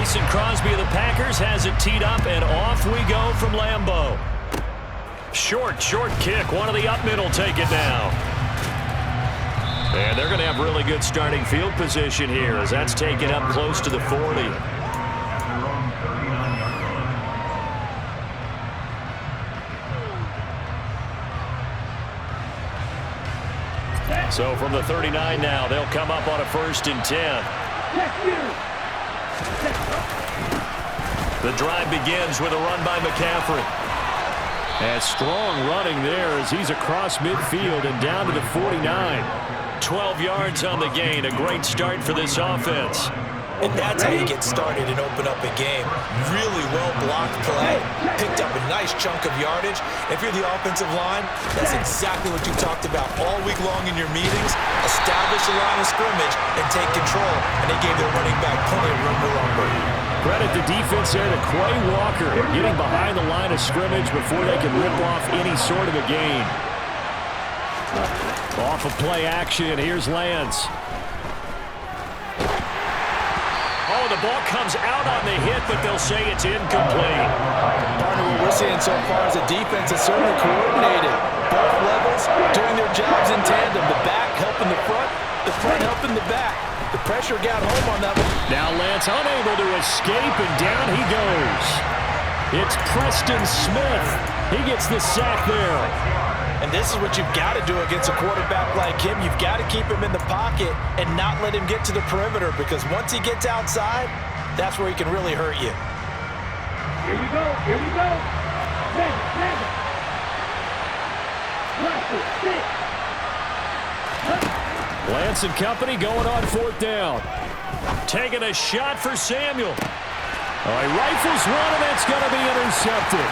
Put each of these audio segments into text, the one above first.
Mason Crosby of the Packers has it teed up, and off we go from Lambeau. Short kick. One of the up mid will take it now. And they're going to have really good starting field position here as that's taken up close to the 40. So from the 39 now, they'll come up on a 1st and 10. The drive begins with a run by McCaffrey. And strong running there as he's across midfield and down to the 49. 12 yards on the gain. A great start for this offense. And that's how you get started and open up a game. Really well-blocked play. Picked up a nice chunk of yardage. If you're the offensive line, that's exactly what you talked about all week long in your meetings. Establish a line of scrimmage and take control. And they gave their running back plenty of room to lumber. Credit the defense there to Quay Walker, getting behind the line of scrimmage before they can rip off any sort of a gain. Off of play action, here's Lance. Oh, the ball comes out on the hit, but they'll say it's incomplete. Partner, what we're seeing so far is a defense that's certainly coordinated. Both levels doing their jobs in tandem. The back helping the front helping the back. The pressure got home on that one. Now Lance unable to escape, and down he goes. It's Preston Smith. He gets the sack there. And this is what you've got to do against a quarterback like him. You've got to keep him in the pocket and not let him get to the perimeter, because once he gets outside, that's where he can really hurt you. Here we go. Lance and company going on 4th down. Taking a shot for Samuel. He rifles one, and that's going to be intercepted.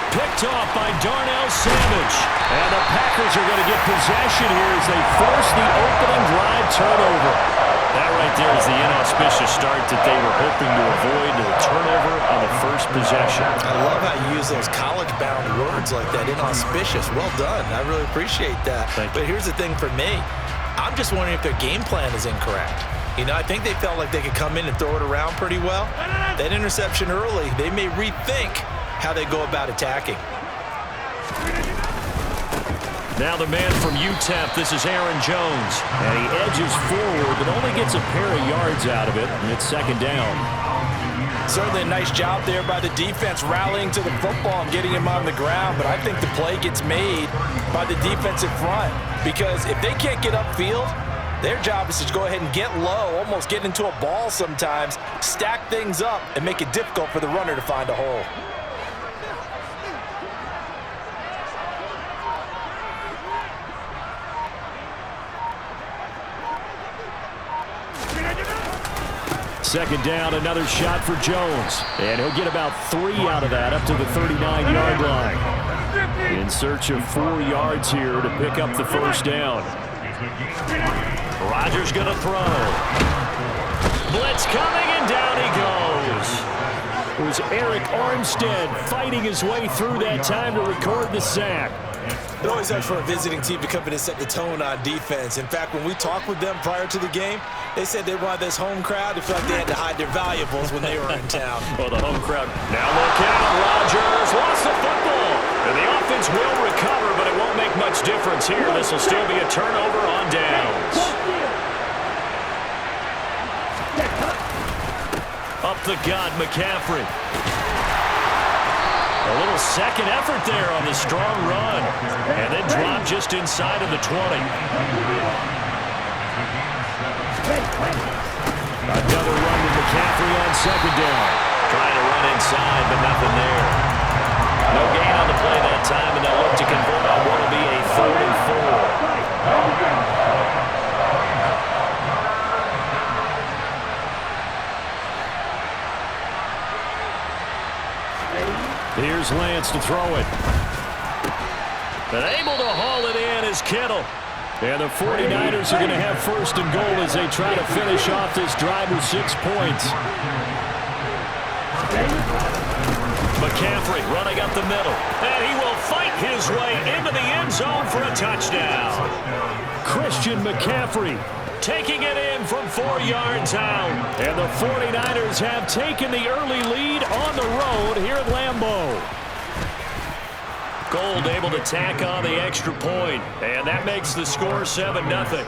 Picked off by Darnell Savage. And the Packers are going to get possession here as they force the opening drive turnover. That right there is the inauspicious start that they were hoping to avoid, the turnover on the first possession. I love how you use those college-bound words like that, inauspicious. Well done. I really appreciate that. But here's the thing for me. I'm just wondering if their game plan is incorrect. You know, I think they felt like they could come in and throw it around pretty well. That interception early, they may rethink how they go about attacking. Now the man from UTEP, this is Aaron Jones. And he edges forward, but only gets a pair of yards out of it, and it's 2nd down. Certainly a nice job there by the defense rallying to the football and getting him on the ground, but I think the play gets made by the defensive front, because if they can't get upfield, their job is to go ahead and get low, almost get into a ball sometimes, stack things up, and make it difficult for the runner to find a hole. Second down, another shot for Jones. And he'll get about 3 out of that, up to the 39-yard line. In search of 4 yards here to pick up the 1st down. Rodgers going to throw. Blitz coming, and down he goes. It was Eric Armstead fighting his way through that time to record the sack. It always helps for a visiting team to come in and set the tone on defense. In fact, when we talked with them prior to the game, they said they wanted this home crowd to feel like they had to hide their valuables when they were in town. Well, the home crowd. Now look out, Rodgers lost the football. And the offense will recover, but it won't make much difference here. This will still be a turnover on downs. Up the gut, McCaffrey. A little second effort there on the strong run. And then drop just inside of the 20. Another run to McCaffrey on 2nd down. Trying to run inside, but nothing there. No gain on the play that time, and they'll look to convert on what will be a 3rd and 4. Here's Lance to throw it. But able to haul it in is Kittle. And the 49ers are going to have 1st and goal as they try to finish off this drive with 6 points. McCaffrey running up the middle. And he will fight his way into the end zone for a touchdown. Christian McCaffrey taking it in from 4 yards out. And the 49ers have taken the early lead on the road here at Lambeau. Gold able to tack on the extra point, and that makes the score 7-0.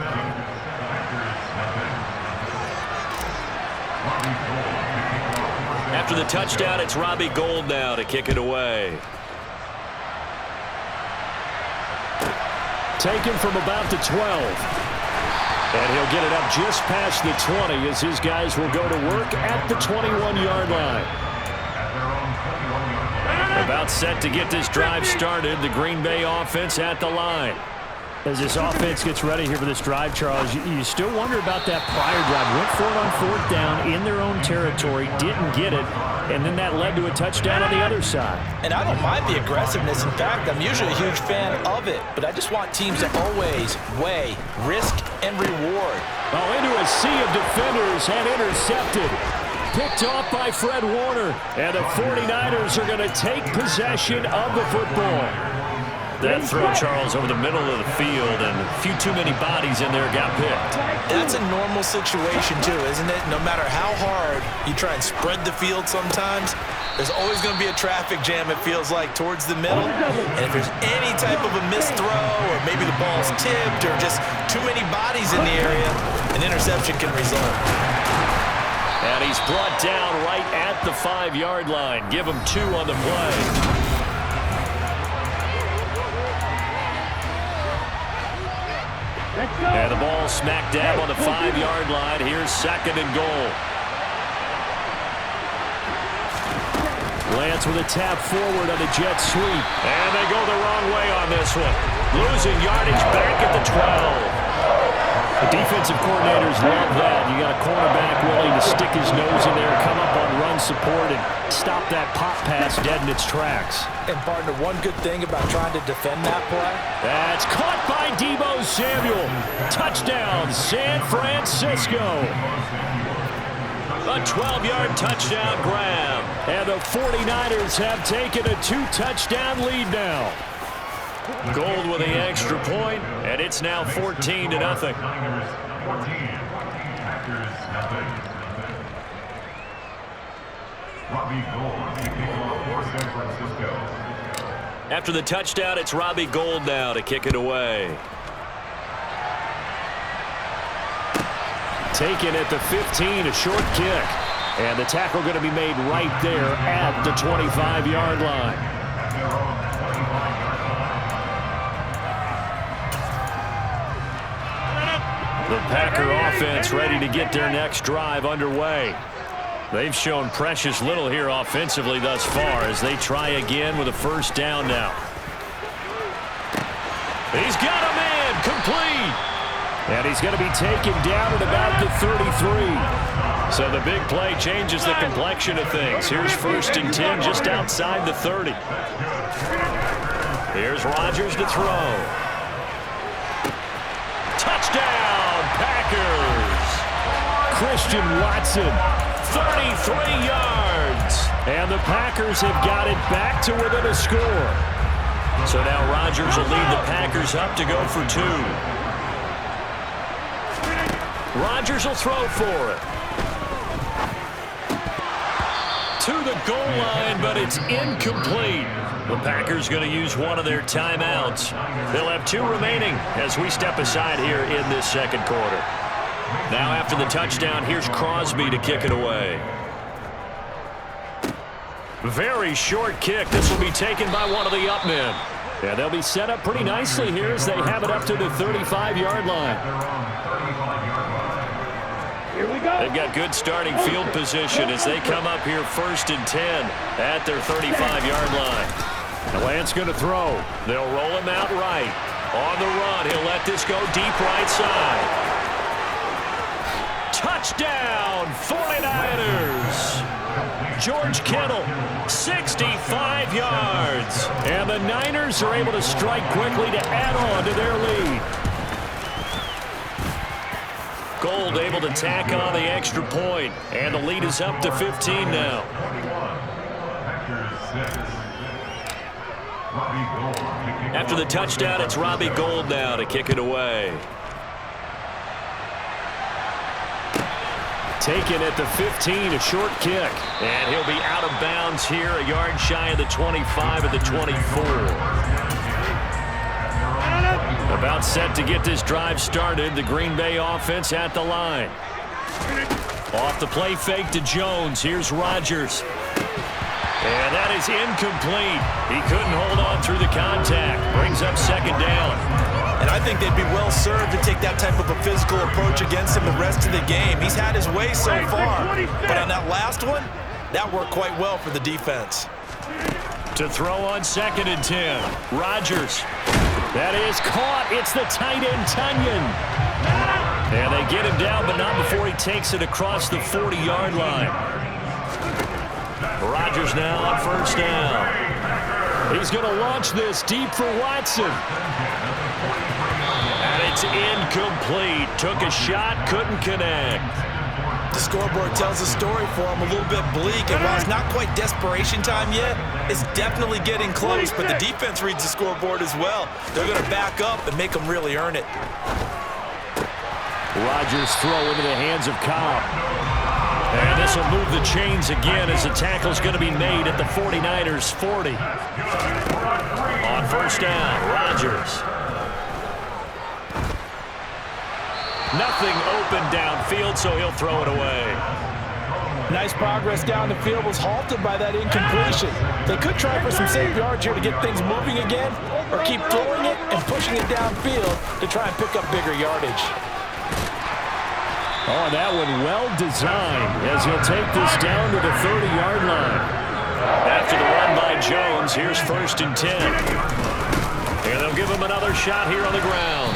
After the touchdown, it's Robbie Gould now to kick it away. Taken from about the 12. And he'll get it up just past the 20 as his guys will go to work at the 21-yard line. About set to get this drive started. The Green Bay offense at the line. As this offense gets ready here for this drive, Charles, you still wonder about that prior drive. Went for it on 4th down in their own territory, didn't get it, and then that led to a touchdown on the other side. And I don't mind the aggressiveness. In fact, I'm usually a huge fan of it, but I just want teams to always weigh risk and reward. Oh, into a sea of defenders and intercepted. Picked off by Fred Warner, and the 49ers are going to take possession of the football. That throw, Charles, over the middle of the field, and a few too many bodies in there got picked. That's a normal situation, too, isn't it? No matter how hard you try and spread the field sometimes, there's always going to be a traffic jam, it feels like, towards the middle. And if there's any type of a missed throw, or maybe the ball's tipped, or just too many bodies in the area, an interception can result. And he's brought down right at the 5-yard line. Give him 2 on the play. And the ball smack dab on the 5-yard line. Here's 2nd and goal. Lance with a tap forward on the jet sweep. And they go the wrong way on this one. Losing yardage back at the 12. The defensive coordinators love that. You got a cornerback willing to stick his nose in there, come up on run support, and stop that pop pass dead in its tracks. And, partner, one good thing about trying to defend that play. That's caught by Deebo Samuel. Touchdown, San Francisco. A 12-yard touchdown grab. And the 49ers have taken a 2-touchdown lead now. Gold with the extra point, and it's now 14-0. After the touchdown, it's Robbie Gould now to kick it away. Taken at the 15, a short kick. And the tackle going to be made right there at the 25-yard line. The Packer offense ready to get their next drive underway. They've shown precious little here offensively thus far as they try again with a 1st down now. He's got a man complete. And he's going to be taken down at about the 33. So the big play changes the complexion of things. Here's 1st and 10 just outside the 30. Here's Rodgers to throw. Touchdown, Packers. Christian Watson, 33 yards. And the Packers have got it back to within a score. So now Rodgers will lead the Packers up to go for 2. Rodgers will throw for it. To the goal line, but it's incomplete. The Packers going to use one of their timeouts. They'll have 2 remaining as we step aside here in this 2nd quarter. Now after the touchdown, here's Crosby to kick it away. Very short kick. This will be taken by one of the up men. Yeah, they'll be set up pretty nicely here as they have it up to the 35-yard line. They've got good starting field position as they come up here 1st and 10 at their 35-yard line. And Lance going to throw. They'll roll him out right. On the run, he'll let this go deep right side. Touchdown, 49ers. George Kittle, 65 yards. And the Niners are able to strike quickly to add on to their lead. Gould able to tack on the extra point, and the lead is up to 15 now. After the touchdown, it's Robbie Gould now to kick it away. Taken at the 15, a short kick. And he'll be out of bounds here, a yard shy of the 25 at the 24. About set to get this drive started. The Green Bay offense at the line. Off the play fake to Jones. Here's Rodgers. And that is incomplete. He couldn't hold on through the contact. Brings up second down. And I think they'd be well served to take that type of a physical approach against him the rest of the game. He's had his way so far. But on that last one, that worked quite well for the defense. To throw on 2nd and 10. Rodgers. That is caught. It's the tight end, Tunyon. And they get him down, but not before he takes it across the 40-yard line. Rodgers now on first down. He's going to launch this deep for Watson. And it's incomplete. Took a shot, couldn't connect. The scoreboard tells a story for him, a little bit bleak, and while it's not quite desperation time yet, it's definitely getting close, but the defense reads the scoreboard as well. They're going to back up and make them really earn it. Rodgers throw into the hands of Cobb. And this will move the chains again as the tackle's going to be made at the 49ers 40. On first down, Rodgers. Nothing open downfield, so he'll throw it away. Nice progress down the field, was halted by that incompletion. They could try for some safe yards here to get things moving again, or keep throwing it and pushing it downfield to try and pick up bigger yardage. Oh, that one well designed as he'll take this down to the 30-yard line. After the run by Jones, here's 1st and 10. And they'll give him another shot here on the ground.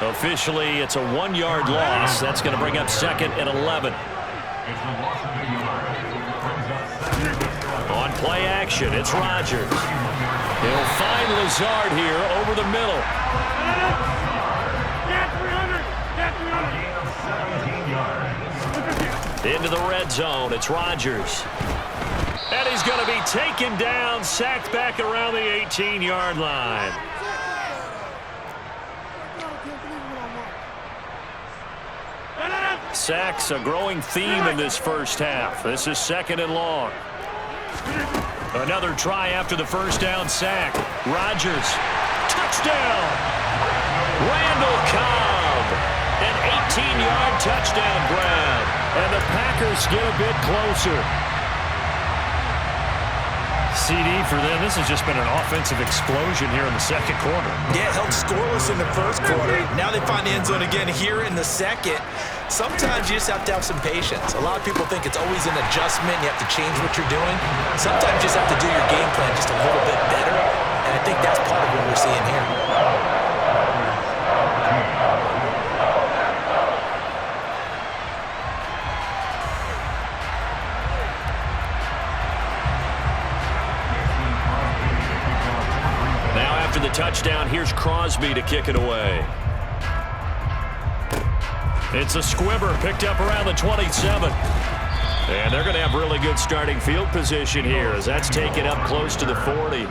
Officially, it's a 1-yard loss. That's going to bring up 2nd and 11. On play action, it's Rodgers. He'll find Lazard here over the middle. Into the red zone, it's Rodgers. And he's going to be taken down, sacked back around the 18-yard line. Sacks, a growing theme in this first half. This is 2nd and long. Another try after the first down sack. Rodgers, touchdown! Randall Cobb, an 18-yard touchdown grab. And the Packers get a bit closer. CD for them. This has just been an offensive explosion here in the second quarter. Yeah, held scoreless in the first quarter. Now they find the end zone again here in the second. Sometimes you just have to have some patience. A lot of people think it's always an adjustment. You have to change what you're doing. Sometimes you just have to do your game plan just a little bit better. And I think that's part of what we're seeing here. After the touchdown, here's Crosby to kick it away. It's a squibber picked up around the 27. And they're going to have really good starting field position here as that's taken up close to the 40. The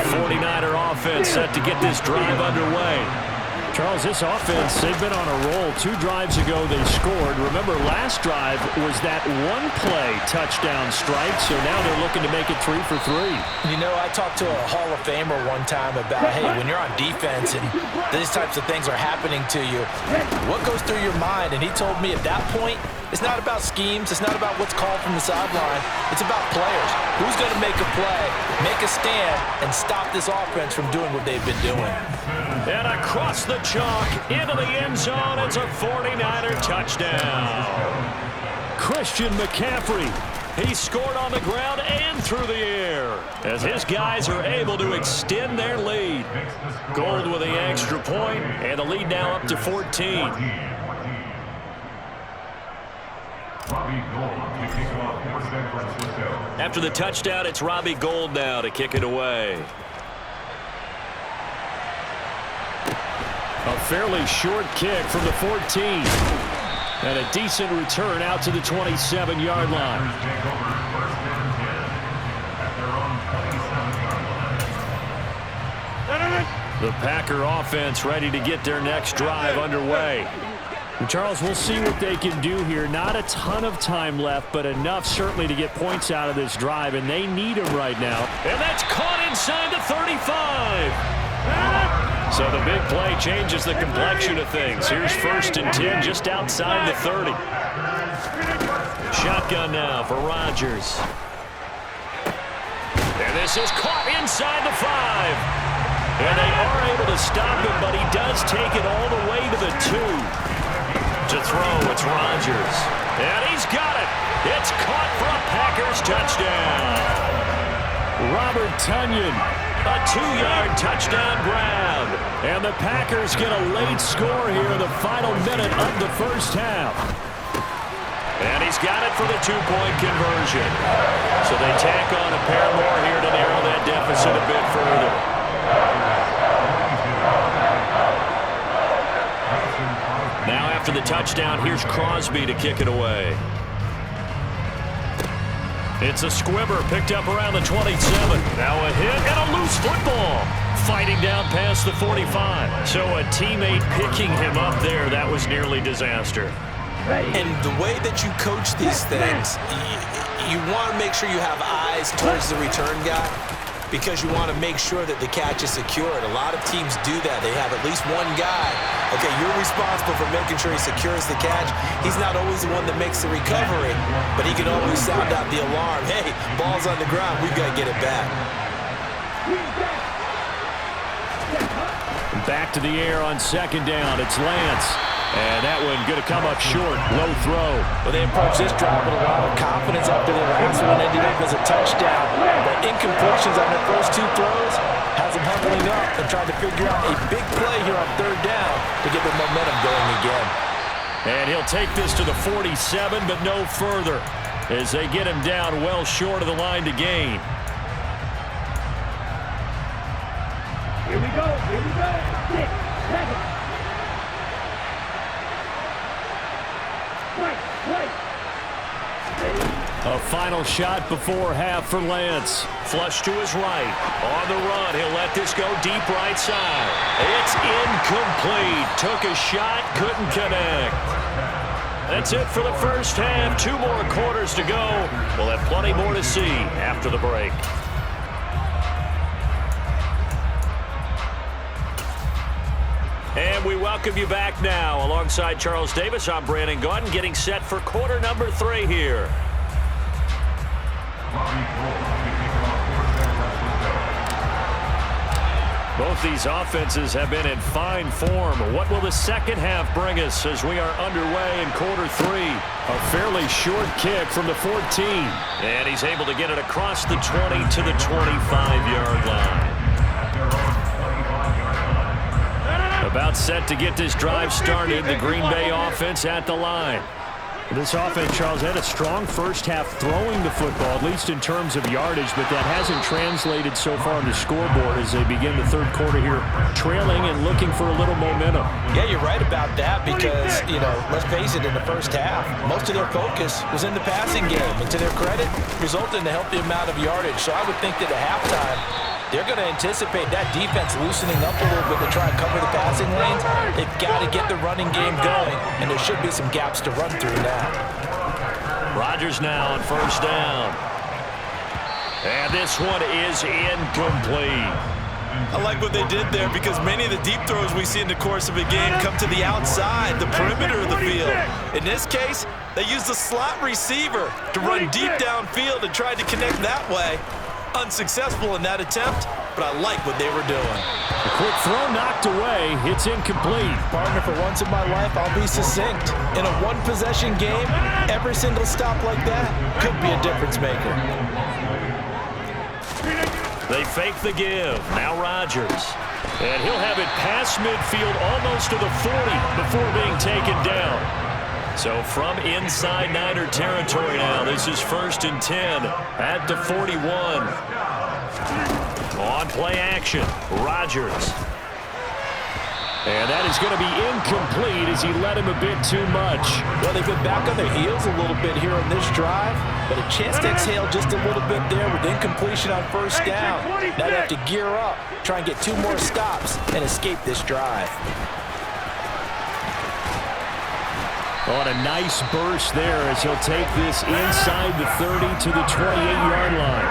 49er offense set to get this drive underway. Charles, this offense, they've been on a roll. 2 drives ago they scored. Remember, last drive was that one-play touchdown strike, so now they're looking to make it 3 for 3. You know, I talked to a Hall of Famer one time about, hey, when you're on defense and these types of things are happening to you, what goes through your mind? And he told me at that point, it's not about schemes. It's not about what's called from the sideline. It's about players. Who's going to make a play, make a stand, and stop this offense from doing what they've been doing. And across the chalk, into the end zone, it's a 49er touchdown. Christian McCaffrey, he scored on the ground and through the air as his guys are able to extend their lead. Gold with the extra point, and the lead now up to 14. After the touchdown, it's Robbie Gould now to kick it away. A fairly short kick from the 14. And a decent return out to the 27-yard line. The Packer offense ready to get their next drive underway. And Charles, we'll see what they can do here. Not a ton of time left, but enough certainly to get points out of this drive, and they need them right now. And that's caught inside the 35. So the big play changes the complexion of things. Here's 1st and 10 just outside the 30. Shotgun now for Rodgers. And this is caught inside the 5. And they are able to stop him, but he does take it all the way to the 2. To throw, it's Rodgers. And he's got it. It's caught for a Packers touchdown. Robert Tonyan, a 2-yard touchdown grab. And the Packers get a late score here in the final minute of the first half. And he's got it for the 2-point conversion. So they tack on a pair more here to narrow that deficit a bit further. Now after the touchdown, here's Crosby to kick it away. It's a squibber picked up around the 27. Now a hit and a loose football. Fighting down past the 45. So a teammate picking him up there, that was nearly disaster. And the way that you coach these things, you want to make sure you have eyes towards the return guy, because you want to make sure that the catch is secured. A lot of teams do that. They have at least one guy. Okay, you're responsible for making sure he secures the catch. He's not always the one that makes the recovery, but he can always sound out the alarm. Hey, ball's on the ground. We've got to get it back. Back to the air on 2nd down. It's Lance. And that one going to come up short. Low throw. Well, they approached this drive with a lot of confidence after the last one ended up as a touchdown. But incompletions on their first 2 throws has them huddling up and trying to figure out a big play here on 3rd down to get the momentum going again. And he'll take this to the 47, but no further as they get him down well short of the line to gain. Here we go. Here we go. 6 seconds. A final shot before half for Lance. Flush to his right. On the run, he'll let this go deep right side. It's incomplete. Took a shot, couldn't connect. That's it for the first half. 2 more quarters to go. We'll have plenty more to see after the break. And we welcome you back now. Alongside Charles Davis, I'm Brandon Gaudin, getting set for quarter number 3 here. Both these offenses have been in fine form. What will the second half bring us as we are underway in quarter 3? A fairly short kick from the 14. And he's able to get it across the 20 to the 25-yard line. About set to get this drive started. The Green Bay offense at the line. This offense, Charles, had a strong first half throwing the football, at least in terms of yardage, but that hasn't translated so far on the scoreboard as they begin the 3rd quarter here, trailing and looking for a little momentum. Yeah, you're right about that because, let's face it, in the first half, most of their focus was in the passing game, and to their credit, resulted in a healthy amount of yardage. So I would think that at halftime, they're going to anticipate that defense loosening up a little bit to try and cover the passing lanes. They've got to get the running game going, and there should be some gaps to run through now. Rodgers now on 1st down. And this one is incomplete. I like what they did there because many of the deep throws we see in the course of a game come to the outside, the perimeter of the field. In this case, they used the slot receiver to run deep downfield and tried to connect that way. Unsuccessful in that attempt, but I like what they were doing. A quick throw knocked away. It's incomplete. Partner, for once in my life, I'll be succinct. In a one-possession game, every single stop like that could be a difference maker. They fake the give. Now Rodgers. And he'll have it past midfield almost to the 40 before being taken down. So from inside Niner territory now, this is 1st and 10 at the 41. On play action, Rodgers. And that is going to be incomplete as he led him a bit too much. Well, they've been back on their heels a little bit here on this drive, but a chance to exhale just a little bit there with incompletion on 1st down. Now they have to gear up, try and get 2 more stops and escape this drive. On a nice burst there as he'll take this inside the 30 to the 28-yard line.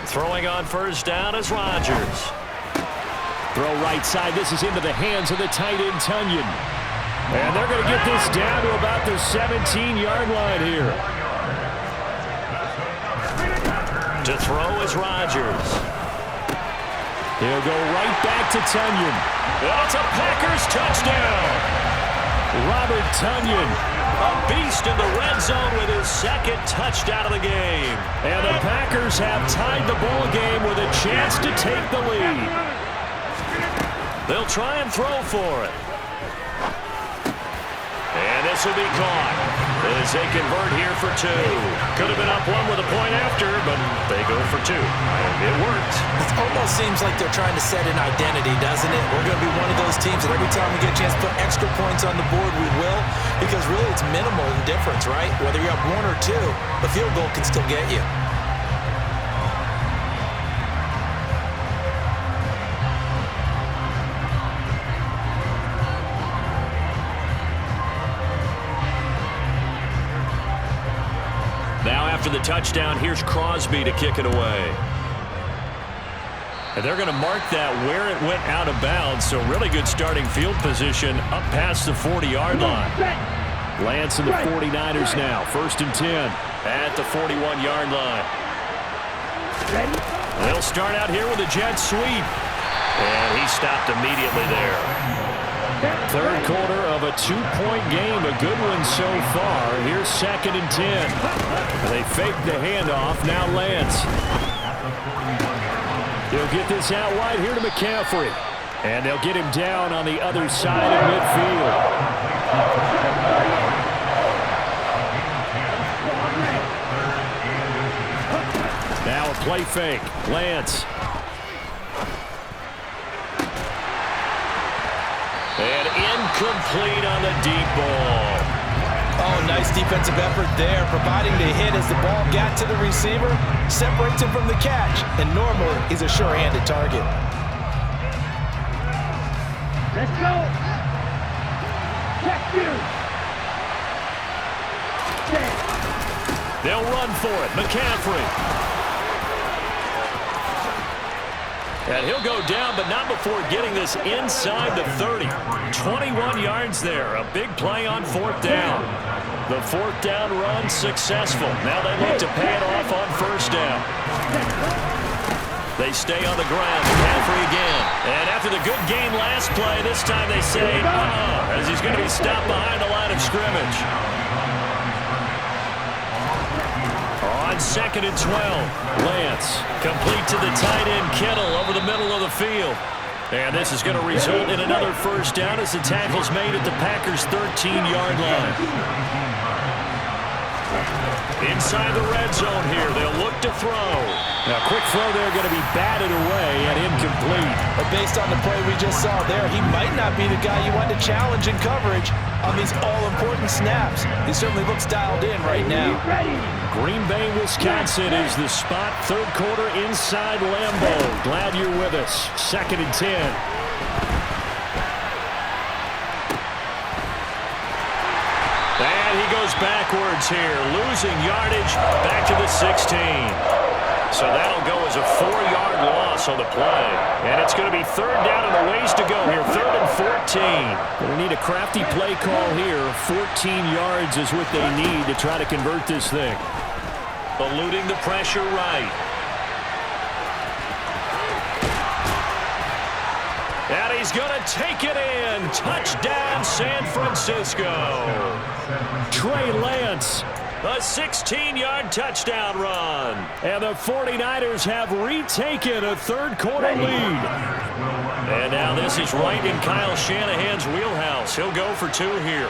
Throwing on first down is Rodgers. Throw right side. This is into the hands of the tight end, Tunyon. And they're going to get this down to about the 17-yard line here. To throw is Rodgers. He'll go right back to Tunyon. That's a Packers touchdown. Robert Tunyon, a beast in the red zone with his second touchdown of the game. And the Packers have tied the ball game with a chance to take the lead. They'll try and throw for it. And this will be caught as they convert here for two. Could have been up one with a point after, but they go for two. And it worked. It almost seems like they're trying to set an identity, doesn't it? We're going to be one of those teams that every time we get a chance to put extra points on the board, we will. Because really it's minimal in difference, right? Whether you're up one or two, the field goal can still get you. After the touchdown, here's Crosby to kick it away. And they're going to mark that where it went out of bounds, so really good starting field position up past the 40-yard line. Lance and the 49ers now, 1st and 10 at the 41-yard line. They'll start out here with a jet sweep. And he stopped immediately there. Third quarter of a 2-point game, a good one so far. Here's 2nd and 10. They fake the handoff. Now Lance. He'll get this out wide here to McCaffrey. And they'll get him down on the other side of midfield. Now a play fake. Lance. And incomplete on the deep ball. Oh, nice defensive effort there, providing the hit as the ball got to the receiver, separates him from the catch, and normally he's a sure-handed target. Let's go. Check you. They'll run for it. McCaffrey. And he'll go down, but not before getting this inside the 30. 21 yards there. A big play on 4th down. The 4th down run successful. Now they look to pay it off on 1st down. They stay on the ground. McCaffrey again. And after the good game last play, this time they say, as he's going to be stopped behind the line of scrimmage. On 2nd and 12, Lance complete to the tight end Kittle over the middle of the field. And this is going to result in another 1st down as the tackle's made at the Packers' 13-yard line. Inside the red zone here, they'll look to throw. Now, quick throw there, going to be batted away and incomplete. But based on the play we just saw there, he might not be the guy you want to challenge in coverage on these all-important snaps. He certainly looks dialed in right now. Green Bay, Wisconsin is the spot. 3rd quarter inside Lambeau. Glad you're with us. 2nd and 10. And he goes backwards here, losing yardage back to the 16. So that'll go as a 4-yard loss on the play. And it's going to be 3rd down and a ways to go here, 3rd and 14. Going to need a crafty play call here. 14 yards is what they need to try to convert this thing. Eluding the pressure right. And he's going to take it in. Touchdown, San Francisco. Trey Lance, a 16-yard touchdown run. And the 49ers have retaken a 3rd quarter lead. And now this is right in Kyle Shanahan's wheelhouse. He'll go for 2 here.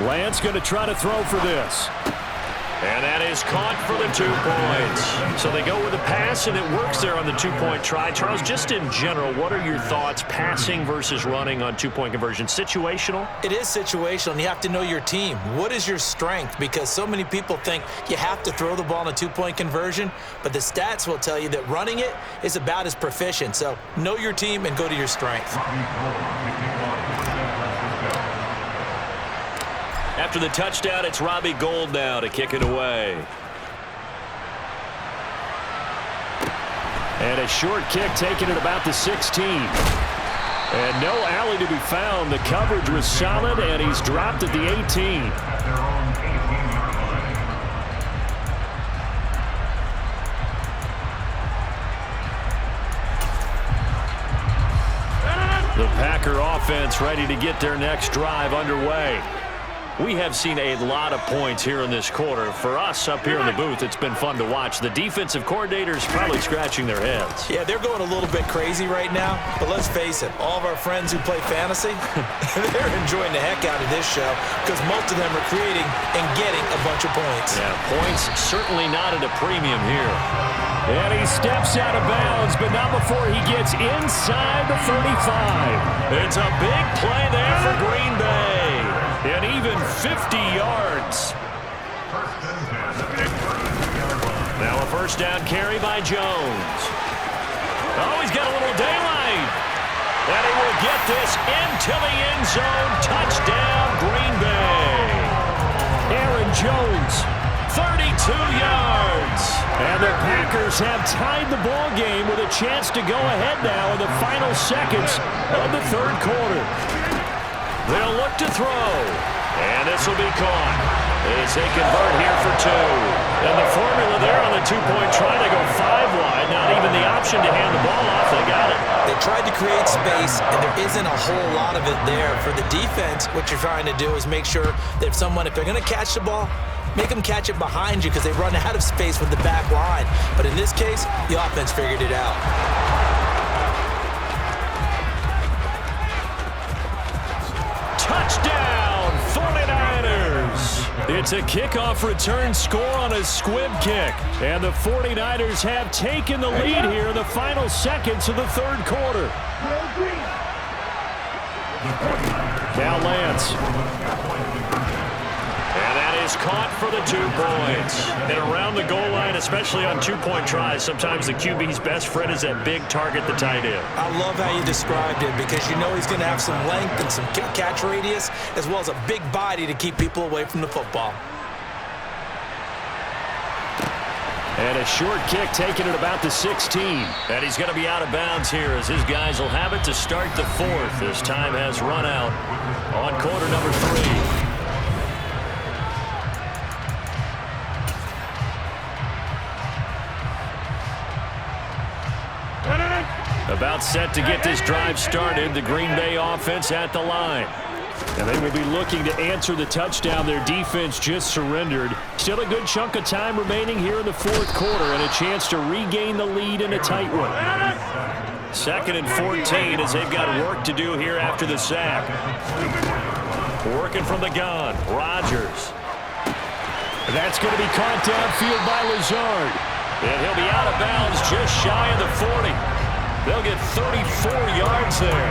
Lance going to try to throw for this. And that is caught for the 2 points. So they go with a pass, and it works there on the two-point try. Charles, just in general, what are your thoughts passing versus running on two-point conversion? Situational? It is situational, and you have to know your team. What is your strength? Because so many people think you have to throw the ball in a two-point conversion, but the stats will tell you that running it is about as proficient. So know your team and go to your strength. After the touchdown, it's Robbie Gould now to kick it away. And a short kick taken at about the 16. And no alley to be found. The coverage was solid, and he's dropped at the 18. The Packer offense ready to get their next drive underway. We have seen a lot of points here in this quarter. For us up here in the booth, it's been fun to watch. The defensive coordinators probably scratching their heads. Yeah, they're going a little bit crazy right now, but let's face it, all of our friends who play fantasy, they're enjoying the heck out of this show because most of them are creating and getting a bunch of points. Yeah, points certainly not at a premium here. And he steps out of bounds, but not before he gets inside the 35. It's a big play there for Green Bay. And even 50 yards. Now a first down carry by Jones. Oh, he's got a little daylight. And he will get this into the end zone. Touchdown, Green Bay. Aaron Jones, 32 yards. And the Packers have tied the ball game with a chance to go ahead now in the final seconds of the third quarter. They'll look to throw. And this will be caught as they convert here for two. And the formula there on the two-point try to go 5 wide. Not even the option to hand the ball off. They got it. They tried to create space, and there isn't a whole lot of it there. For the defense, what you're trying to do is make sure that if they're going to catch the ball, make them catch it behind you because they run out of space with the back line. But in this case, the offense figured it out. Touchdown, 49ers. It's a kickoff return score on a squib kick. And the 49ers have taken the lead here in the final seconds of the third quarter. Now Lance. And that is caught for the 2 points. And around the goal line, especially on two-point tries, sometimes the QB's best friend is that big target, the tight end. I love how you described it because you know he's going to have some length and some catch radius as well as a big body to keep people away from the football. And a short kick taken at about the 16. And he's going to be out of bounds here as his guys will have it to start the fourth. As time has run out on quarter number 3. About set to get this drive started. The Green Bay offense at the line. And they will be looking to answer the touchdown their defense just surrendered. Still a good chunk of time remaining here in the fourth quarter and a chance to regain the lead in a tight one. 2nd and 14 as they've got work to do here after the sack. Working from the gun, Rodgers. That's going to be caught downfield by Lazard. And he'll be out of bounds just shy of the 40. They'll get 34 yards there.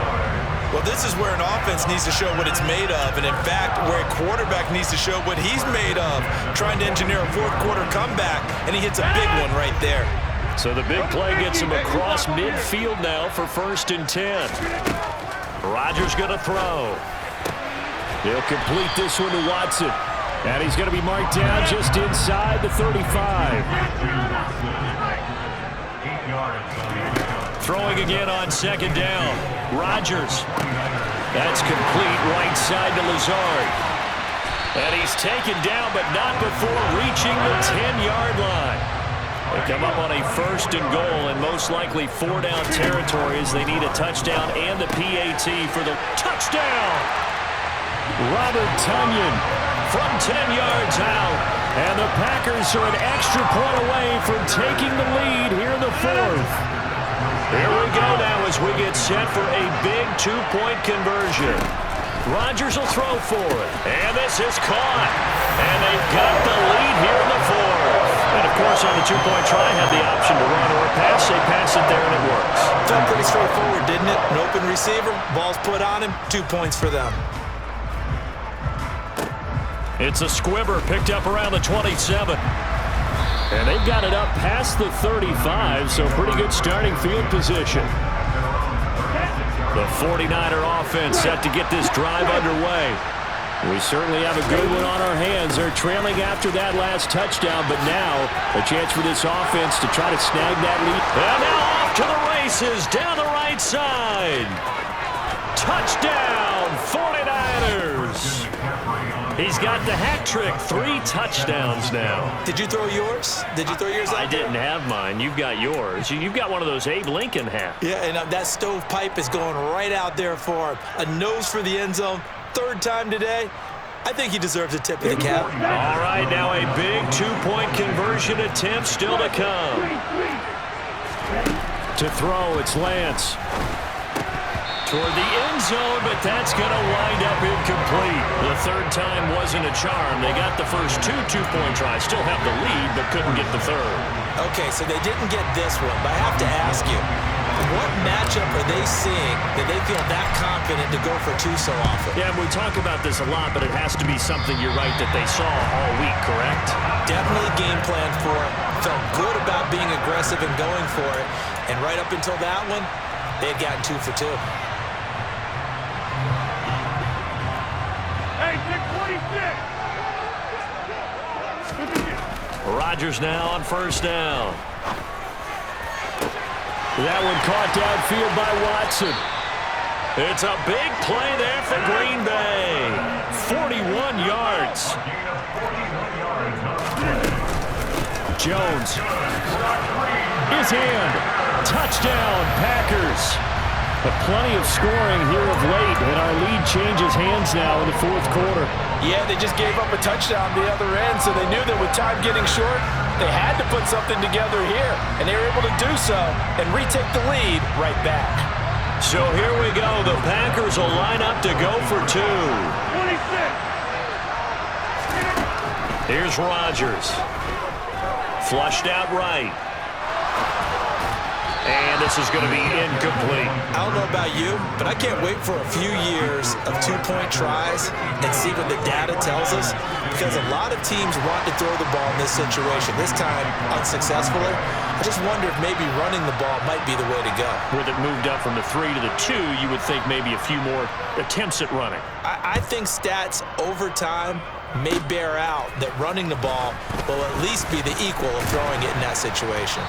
Well, this is where an offense needs to show what it's made of, and in fact, where a quarterback needs to show what he's made of, trying to engineer a fourth-quarter comeback, and he hits a big one right there. So the big play gets him across midfield now for 1st and 10. Rodgers going to throw. He'll complete this one to Watson, and he's going to be marked down just inside the 35. Throwing again on 2nd down. Rodgers. That's complete right side to Lazard. And he's taken down, but not before reaching the 10-yard line. They come up on a 1st and goal, and most likely 4-down territory as they need a touchdown and the PAT for the touchdown. Robert Tonyan from 10 yards out. And the Packers are an extra point away from taking the lead here in the fourth. Here we go now as we get set for a big 2-point conversion. Rodgers will throw for it. And this is caught. And they've got the lead here in the fourth. And, of course, on the two-point try, had the option to run or pass. They pass it there, and it works. Felt pretty straightforward, didn't it? An open receiver, ball's put on him, 2 points for them. It's a squibber picked up around the 27. And they've got it up past the 35, so pretty good starting field position. The 49er offense set to get this drive underway. We certainly have a good one on our hands. They're trailing after that last touchdown, but now a chance for this offense to try to snag that lead. And now off to the races down the right side. Touchdown, 49ers. He's got the hat trick, 3 touchdowns now. Did you throw yours? Did you throw yours out I there? didn't have mine. You've got yours. You've got one of those Abe Lincoln hats. Yeah, and that stovepipe is going right out there for him. A nose for the end zone. 3rd time today. I think he deserves a tip of the cap. All right, now a big 2-point conversion attempt still to come. To throw, it's Lance. Toward the end zone, but that's going to wind up incomplete. The 3rd time wasn't a charm. They got the first 2 2-point tries. Still have the lead, but couldn't get the 3rd. Okay, so they didn't get this one, but I have to ask you, what matchup are they seeing that they feel that confident to go for 2 so often? Yeah, we talk about this a lot, but it has to be something, you're right, that they saw all week, correct? Definitely game plan for it. Felt good about being aggressive and going for it. And right up until that one, they had gotten 2 for 2. Hey, 626. Rodgers now on 1st down. That one caught downfield by Watson. It's a big play there for Green Bay. 41 yards. Jones. His hand. Touchdown, Packers. But plenty of scoring here of late, and our lead changes hands now in the 4th quarter. Yeah, they just gave up a touchdown the other end, so they knew that with time getting short, they had to put something together here, and they were able to do so and retake the lead right back. So here we go. The Packers will line up to go for 2. 26. Here's Rodgers. Flushed out right. And this is going to be incomplete. I don't know about you, but I can't wait for a few years of 2-point tries and see what the data tells us, because a lot of teams want to throw the ball in this situation. This time, unsuccessfully. I just wonder if maybe running the ball might be the way to go. With it moved up from the 3 to the 2, you would think maybe a few more attempts at running. I think stats over time may bear out that running the ball will at least be the equal of throwing it in that situation.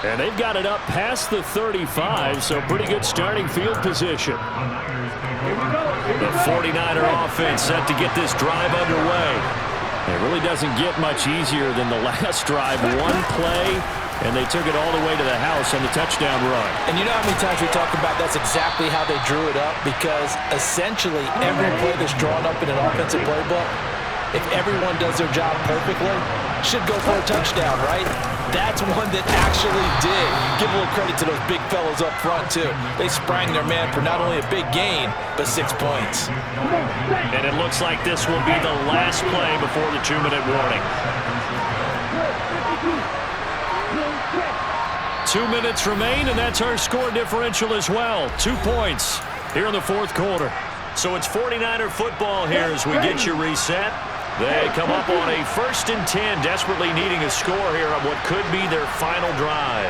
And they've got it up past the 35, so pretty good starting field position. The 49er offense set to get this drive underway. It really doesn't get much easier than the last drive. 1 play, and they took it all the way to the house on the touchdown run. And you know how many times we talk about that's exactly how they drew it up? Because essentially every play that's drawn up in an offensive playbook, if everyone does their job perfectly, should go for a touchdown, right? That's one that actually did. Give a little credit to those big fellows up front, too. They sprang their man for not only a big gain, but 6 points. And it looks like this will be the last play before the 2-minute warning. 2 minutes remain, and that's our score differential as well. 2 points here in the 4th quarter. So it's 49er football here as we get you reset. They come up on a 1st and 10, desperately needing a score here on what could be their final drive.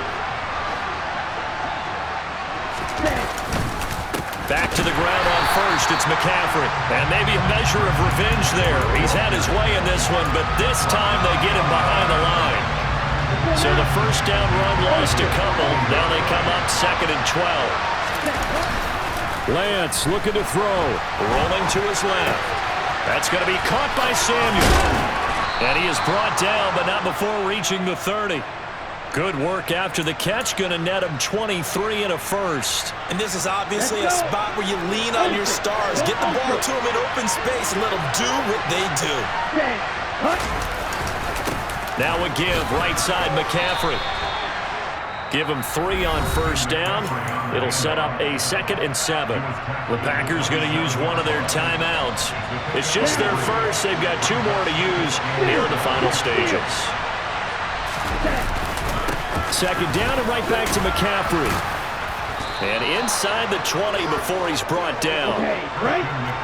Back to the ground on 1st, it's McCaffrey. And maybe a measure of revenge there. He's had his way in this one, but this time they get him behind the line. So the 1st down run lost a couple. Now they come up 2nd and 12. Lance looking to throw. Rolling to his left. That's going to be caught by Samuel. And he is brought down, but not before reaching the 30. Good work after the catch. Going to net him 23 and a 1st. And this is obviously a spot where you lean on your stars. Get the ball to them in open space and let them do what they do. Now a give, right side McCaffrey. Give them 3 on first down. It'll set up a 2nd and 7. The Packers going to use one of their timeouts. It's just their first. They've got 2 more to use here in the final stages. 2nd down and right back to McCaffrey. And inside the 20 before he's brought down.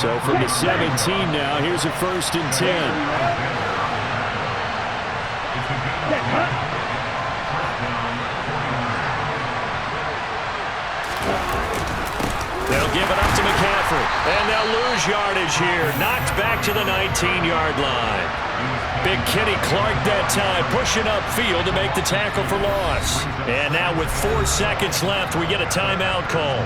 So from the 17 now, here's a 1st and 10. They'll give it up to McCaffrey. And they'll lose yardage here. Knocked back to the 19-yard line. Big Kenny Clark that time pushing upfield to make the tackle for loss. And now with 4 seconds left, we get a timeout call.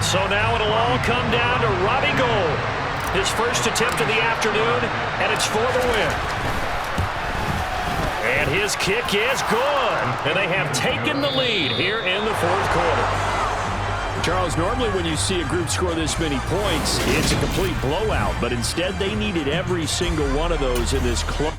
So now it'll all come down to Robbie Gould. His first attempt of the afternoon, and it's for the win. And his kick is good. And they have taken the lead here in the 4th quarter. Charles, normally when you see a group score this many points, it's a complete blowout. But instead, they needed every single one of those in this close.